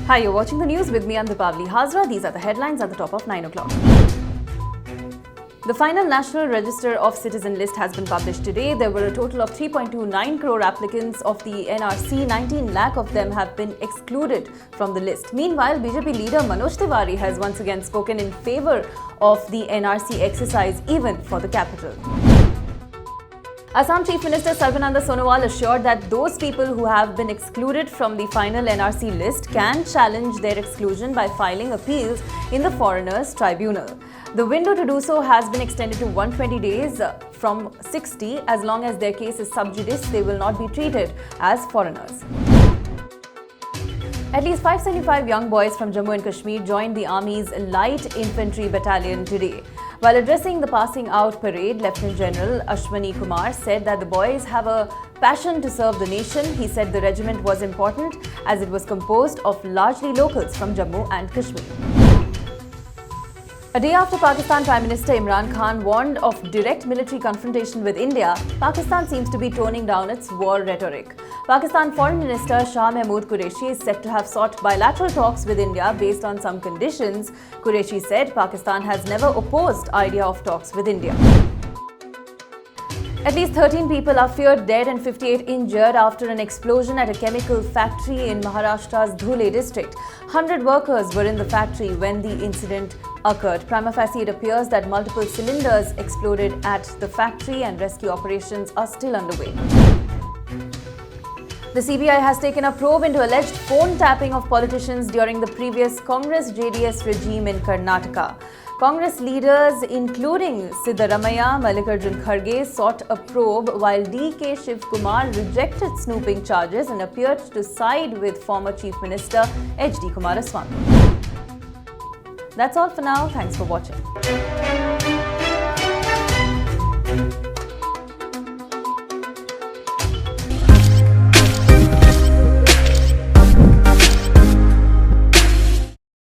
Hi, you're watching the news with me, I'm Deepavali Hazra. These are the headlines at the top of 9 o'clock. The final National Register of Citizen list has been published today. There were a total of 3.29 crore applicants of the NRC. 19 lakh of them have been excluded from the list. Meanwhile, BJP leader Manoj Tiwari has once again spoken in favour of the NRC exercise, even for the capital. Assam Chief Minister Sarbananda Sonowal assured that those people who have been excluded from the final NRC list can challenge their exclusion by filing appeals in the Foreigners Tribunal. The window to do so has been extended to 120 days from 60. As long as their case is sub judice, they will not be treated as foreigners. At least 575 young boys from Jammu and Kashmir joined the Army's Light Infantry Battalion today. While addressing the passing out parade, Lieutenant General Ashwani Kumar said that the boys have a passion to serve the nation. He said the regiment was important as it was composed of largely locals from Jammu and Kashmir. A day after Pakistan Prime Minister Imran Khan warned of direct military confrontation with India, Pakistan seems to be toning down its war rhetoric. Pakistan Foreign Minister Shah Mahmood Qureshi is said to have sought bilateral talks with India based on some conditions. Qureshi said Pakistan has never opposed idea of talks with India. At least 13 people are feared dead and 58 injured after an explosion at a chemical factory in Maharashtra's Dhule district. 100 workers were in the factory when the incident occurred. Prima facie, it appears that multiple cylinders exploded at the factory and rescue operations are still underway. The CBI has taken a probe into alleged phone tapping of politicians during the previous Congress-JDS regime in Karnataka. Congress leaders including Siddaramaiah, Mallikarjun Kharge sought a probe while D.K. Shivkumar rejected snooping charges and appeared to side with former Chief Minister H.D. Kumaraswamy. That's all for now. Thanks for watching.